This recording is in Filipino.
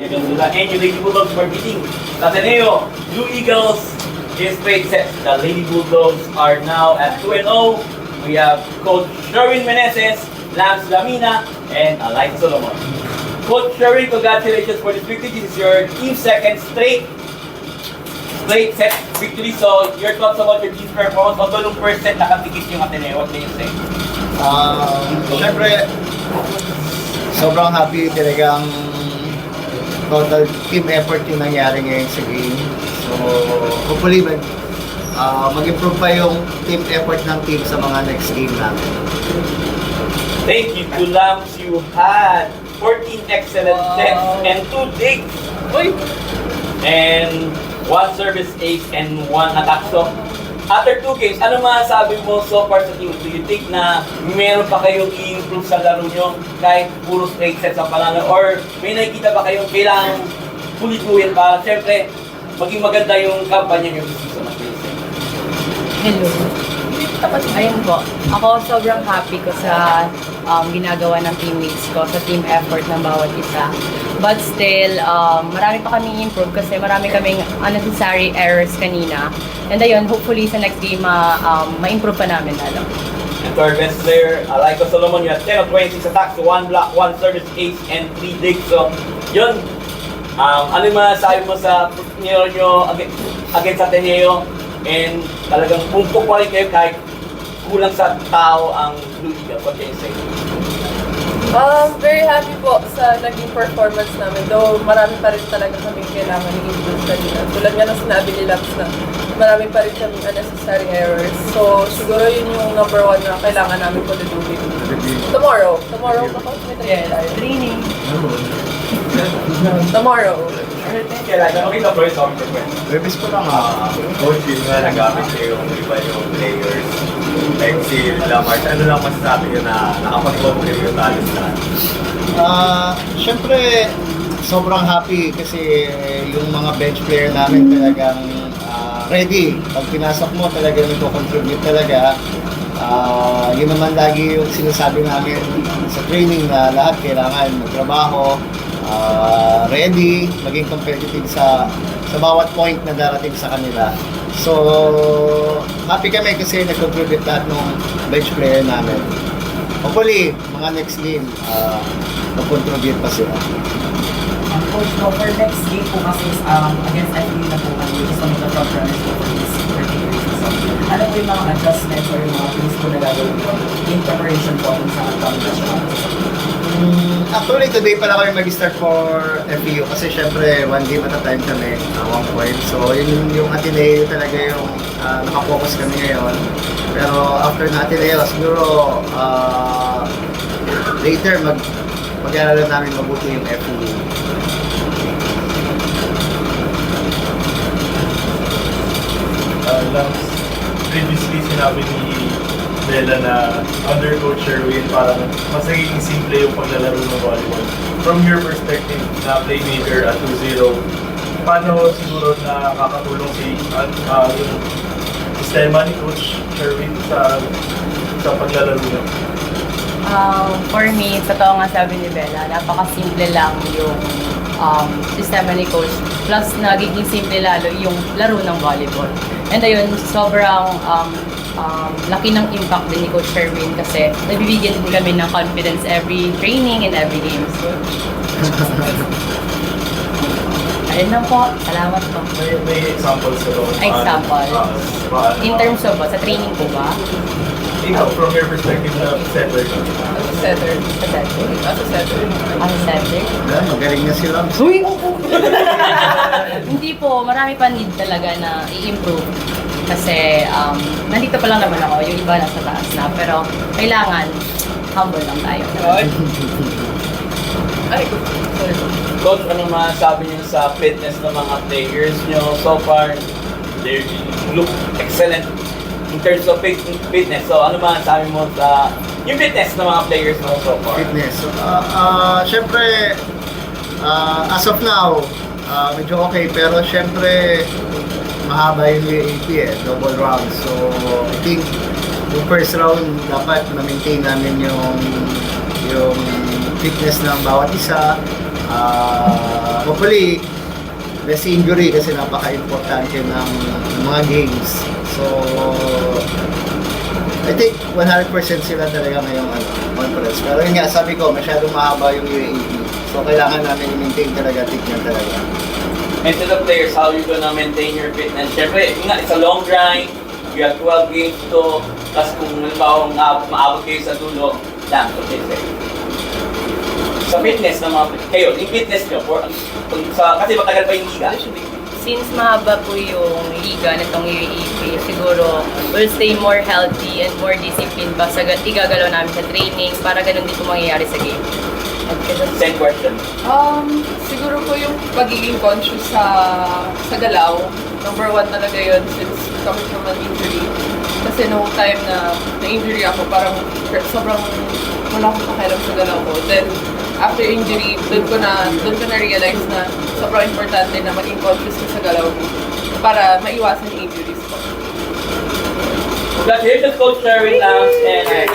congratulations to the NU Lady Bulldogs for beating Ateneo. Blue Eagles in straight sets. The Lady Bulldogs are now at 2-0. We have Coach Sherwin Meneses, Lance Lamina, and Alay Solomon. Coach Sherwin, congratulations for this victory. This is your team's second straight set victory. So, your thoughts about your team's performance? Although nung first set nakatikis yung Ateneo, what can you say? Siyempre, sobrang happy talagang total team effort yung nangyari ngayon sa game. So, hopefully mag-improve pa yung team effort ng team sa mga next game namin. Thank you to Lams. You had 14 excellent sets and 2 digs. And 1 service ace and 1 attack. So, after 2 games, ano masasabi mo so far sa team? Do you think na meron pa kayong i-improve sa laro nyo kahit puro straight sets ang panalo? Or may nakikita ba kayong kailangang pulit-pulit para siyempre maging maganda yung kampanya nyo this season? Hello. Ayun po. Ako sobrang happy ko sa ginagawa ng teammates ko, sa team effort ng bawat isa. But still, marami pa kami improve kasi marami kaming unnecessary errors kanina. And ayun, hopefully sa next game, ma-improve pa namin lalo. And to our best player, Alayco Solomon, you had 10 of 26 attacks, 1 block, 1 service ace, and 3 digs. So, yun. Ano yung masasabi mo sa nyo against Ateneo? And talagang pumpok pa rin kayo kahit kulang sa tao ang Blue Eagles. What can you say? Very happy po sa naging performance namin. Though marami pa rin talaga kaming kailangan i-improve kanina. Tulad nga ng sinabi ni Labs na marami pa rin kaming unnecessary errors. So siguro yun yung number 1 na kailangan namin patuloy. Tomorrow ba ko? Training. Tomorrow. Okay na po yung song request. Release ko lang Coach, yun nga nagamit niyo yung iba yung players. Like si Lamar, ano lang masasabi nyo na nakapag-conquer yung talos na? Siyempre, sobrang happy kasi yung mga bench player namin talagang ready. Pag pinasok mo talaga nito-contribute talaga. Yun naman lagi yung sinasabi namin sa training na lahat kailangan magtrabaho, ready, maging competitive sa bawat point na darating sa kanila. So, happy kami kasi nag-contribute lahat ng bench player namin. Hopefully, mga next game, mag-contribute pa sila. Coach, for next game po kasi against FU na po kami, is one of the top runners po for this particular season. Ano po yung mga adjustments or yung mga things po na gagawin po in preparation po sa competition? Actually, today pala kami mag-start for FPU kasi syempre, 1 game at a time kami, 1 point. So, yun yung Ateneo talaga yung nakapokus kami ngayon. Pero after na Ateneo, siguro later mag-aalala namin mabuti yung FPU. Previously sinabi ni Bella na under Coach Sherwin parang mas nagiging simple yung paglalaro ng volleyball. From your perspective na playmaker at 2-0, paano siguro nakakatulong yung sistema ni Coach Sherwin sa paglalaro niyo? For me, totoo nga sabi ni Bella, napakasimple lang yung sistema ni Coach. Plus, nagiging simple lalo yung laro ng volleyball. And ayun, sobrang laki ng impact din ni Coach Sherwin kasi nabibigyan din kami ng confidence every training and every game. So, ayun lang po. Salamat po. May examples ka doon? Example. In terms of sa training po ba? Ikaw, from your perspective na setter ka. As a setter. Sa setting? As a setter. As a setting? Magaling na sila. Uy! Hindi po, marami pa need talaga na i-improve. Kasi nandito pa lang naman ako, yung iba nasa taas na. Pero kailangan, humble lang tayo. Ay, Coach, ano masasabi niyo sa fitness ng mga players niyo so far? They look excellent in terms of fitness. So, ano masasabi mo sa yung fitness ng mga players mo so far? Fitness. Syempre, as of now, medyo okay. Pero syempre, mahaba yung UAP double round. So, I think yung first round, dapat na-maintain namin yung fitness ng bawat isa. Hopefully, less injury kasi napaka-importante ng mga games. So, I think 100% sila talaga ngayong conference. Pero yun nga, sabi ko, masyadong mahaba yung UAAP. So, kailangan namin i-maintain talaga, tignan talaga. And to the players, how you gonna maintain your fitness? Siyempre, yun nga, it's a long grind. You have 12 games to. Tapos kung halimbawa maabot kayo sa dulo, lang, so sa fitness ng mga kayo, yung fitness nyo, kasi matagal pa yung liga. Since mahaba po yung liga nitong UAAP, siguro we'll stay more healthy and more disciplined pa sa igagalaw namin sa training para ganun din po mangyayari sa game. Same question. Siguro po yung pagiging conscious sa galaw. Number 1 talaga yun since coming from an injury. Kasi no time na na-injury ako, parang sobrang wala akong pakialam sa galaw ko. Then, after injury, doon ko na realize na sobrang importante na maging conscious ka sa galaw ko para maiwasan yung injuries ko. Congratulations, Coach Sherwin Lams, and